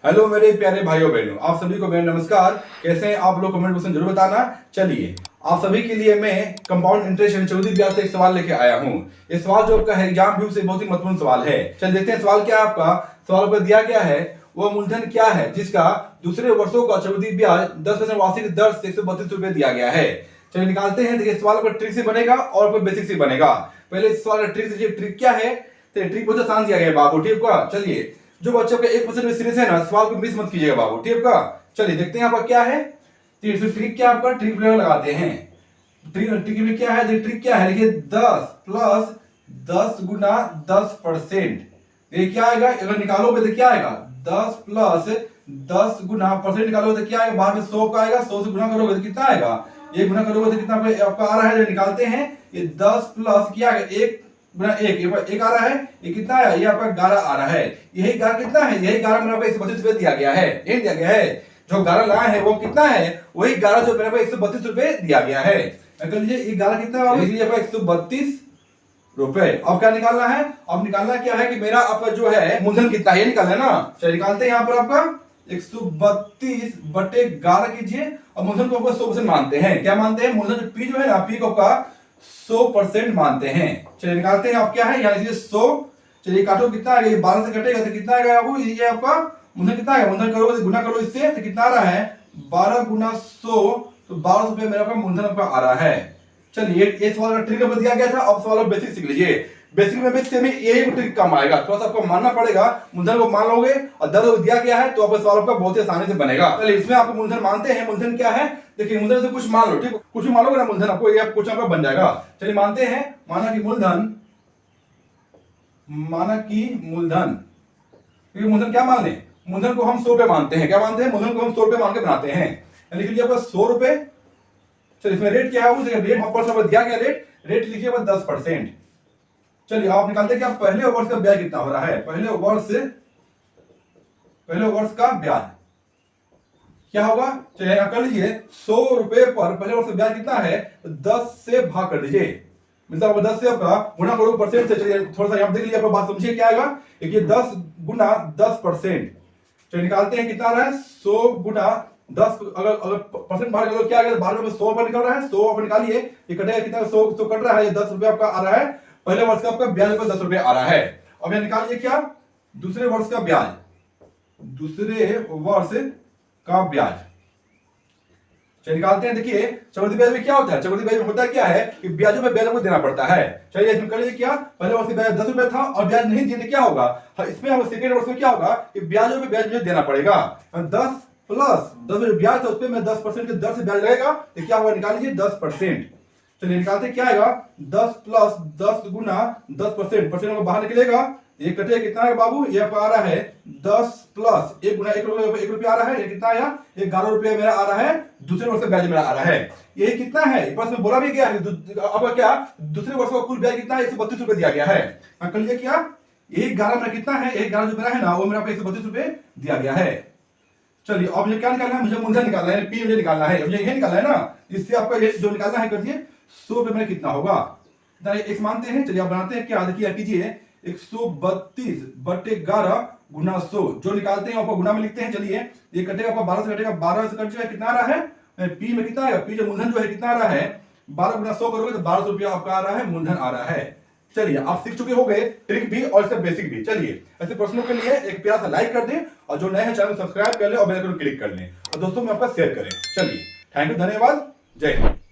Hello मेरे प्यारे भाइयों बहनों, आप सभी को मेरा नमस्कार। कैसे हैं आप लोग? कमेंट बॉक्स में जरूर बताना। चलिए, आप सभी के लिए मैं कंपाउंड इंटरेस्ट यानी चक्रवृद्धि ब्याज से एक सवाल लेके आया हूँ। ये सवाल जो आपका है एग्जाम व्यू से बहुत ही महत्वपूर्ण सवाल है। चलिए देखते हैं सवाल क्या है आपका। सवाल पर दिया गया है वह मूलधन क्या है जिसका दूसरे वर्षों का चक्रवृद्धि ब्याज 10% वार्षिक दर से 132 रुपए दिया गया है। चलिए निकालते हैं। देखिए सवाल पर ट्रिक से बनेगा और पर बेसिक से बनेगा। पहले इस सवाल का ट्रिक दीजिए। ट्रिक क्या है? तो ट्रिक बहुत आसान दिया गया है बाबू, ठीक है। चलिए, जो बच्चों का 1% में सीरीज है ना, सवाल को मिस मत कीजिएगा बाबू, ठीक है। चलिए देखते हैं आपका क्या है। ट्रिक क्या आपका? ट्रिक लगाते हैं। ट्रिक में क्या है? ट्रिक क्या है? देखिए 10 प्लस 10 गुना 10%। ये क्या आएगा? अगर निकालोगे तो क्या आएगा? 10 प्लस 10 गुना परसेंट निकालोगे तो क्या आएगा? बाहर में 100 का आएगा। 100 से गुना करोगे तो कितना आएगा? ये गुना करोगे तो कितना आपका आ रहा है? जो निकालते हैं ये 10 प्लस क्या आएगा? 1 गुना 1 आ रहा है। ये कितना है? ये आपका 11 आ रहा है। यही 11 कितना है? यही 11 मेरे को 132 रुपए दिया गया है। ये दिया गया है। जो 11 लाए हैं वो कितना है? वही 11 जो मेरे को 132 रुपए दिया गया है। कर लीजिए ये 11 कितना होगा? इसलिए आपका 132 रुपए। अब क्या निकालना है? अब निकालना क्या है कि मेरा आपका जो है मूलधन कितना है, ये निकालना है ना। चलिए निकालते हैं। यहाँ पर आपका 132 बटे 11 कीजिए और मूलधन को आपका 100% मानते हैं। क्या मानते हैं? मूलधन पी जो है ना, पी को आपका 100% मानते हैं। चलिए निकालते हैं। आप क्या है? यहाँ 100। चलिए काटो, कितना आएगा? ये 12 से कटेगा तो कितना आएगा आपको? ये आपका मूलधन कितना है? मूलधन करोगे तो गुना करो इससे तो कितना आ रहा है? 12 गुना 100 तो 12 रुपए मेरा आपका मूलधन आपका आ रहा है। चलिए ये सवाल का ट्रिक आपको दिया गया था। अब सवाल बेसिक सीख लीजिए। बेसिक में भी सेम यही ट्रिक काम आएगा। थोड़ा सा आपको मानना पड़ेगा। मूलधन को मान लोगे और दर दिया गया है तो आपका सवाल आपका बहुत ही आसानी से बनेगा। चलिए इसमें आपको मूलधन मानते हैं। मूलधन क्या है? देखिए मूलधन से कुछ मान लो, ठीक, कुछ भी मानोगे ना मूलधन आपको, ये कुछ आपका बन जाएगा। चलिए मानते हैं। माना कि मूलधन मूलधन क्या मान लें? मूलधन को हम 100 रुपए मानते हैं। क्या मानते हैं? मूलधन को हम 100 रुपए मान के बनाते हैं। लिख लीजिए आपका 100 रुपए। चलिए इसमें रेट क्या है? उस रेट पर दिया गया रेट लिखिए 10%। चलिए आप निकालते हैं कि पहले वर्ष का ब्याज कितना हो रहा है। पहले वर्ष का ब्याज क्या होगा? चलिए कर लीजिए। 100 रुपए पर पहले वर्ष का ब्याज कितना है? 10 से भाग कर दीजिए। मतलब 10 से आपका गुना करो परसेंट से। चलिए थोड़ा सा यहाँ देख लीजिए, आपका बात समझिए क्या आएगा। देखिए 10 गुना 10%। चलिए निकालते हैं कितना आ रहा है? 100 गुना 10। अगर परसेंट बाहर निकालो क्या आएगा? बाहर में 100 पर निकल रहा है। 100 पर निकालिए, ये कटेगा कितना? 100 कट रहा है। ये 10 रुपए आपका आ रहा है। पहले वर्ष का आपका ब्याज पर 10 रुपए आ रहा है। अब यहां निकालिए क्या? दूसरे वर्ष का ब्याज। चलिए निकालते हैं। देखिए चक्रवृद्धि ब्याज में क्या होता है? चक्रवृद्धि ब्याज में होता क्या है कि ब्याजों में ब्याज को देना पड़ता है। चलिए इसमें कर लीजिए क्या? पहले वर्ष का ब्याज 10 रुपए था और ब्याज नहीं दिए तो क्या होगा? इसमें हम सेकेंड वर्ष में क्या होगा कि ब्याजों में ब्याज मुझे देना पड़ेगा। 10 प्लस 10 ब्याज था, उस पर मैं 10% के दर से ब्याज लगेगा तो क्या होगा? निकाल लीजिए 10%। चलिए निकालते क्या आएगा? 10 प्लस 10 गुना 10%। परसेंट बाहर निकलेगा, ये कटे कितना है बाबू? ये आ रहा है 10 प्लस 1 गुना 1 रुपया आ रहा है। ये कितना आया? 11 रुपया मेरा आ रहा है। दूसरे वर्ष का ब्याज मेरा आ रहा है। ये कितना है? बस में बोला भी गया है। अब क्या दूसरे वर्ष का कुल ब्याज कितना है? 132 रुपए दिया गया है। कर लीजिए क्या? 11 मेरा कितना है? 11 जो मेरा है ना, वो मेरा 132 रुपए दिया गया है। चलिए अब मुझे क्या निकालना है? मुझे मूलधन निकालना है। पी मुझे निकालना है। मुझे ये निकालना है ना, इससे आपका ये जो निकालना है कर दिए। 100 रुपए में कितना होगा? एक मानते हैं। चलिए आप बनाते हैं। क्या देखिए कीजिए 132 बटे 11 गुना 100। जो निकालते हैं आपको गुना में लिखते हैं। चलिए ये कटेगा आपका 12 से कटेगा। 12 से कट जाएगा कितना आ रहा है? पी में कितना आएगा? पी जो मूलधन जो है कितना आ रहा है? 12 गुना 100 करोगे तो 1200 रुपया आपका आ रहा है, मूलधन आ रहा है। चलिए आप सीख चुके हो गए ट्रिक भी और इसका बेसिक भी। चलिए ऐसे प्रश्नों के लिए एक प्यारा सा लाइक कर दें और जो नए हैं चैनल सब्सक्राइब कर ले और बेल आइकन क्लिक कर लें और दोस्तों में आपका शेयर करें। चलिए थैंक यू, धन्यवाद, जय हिंद।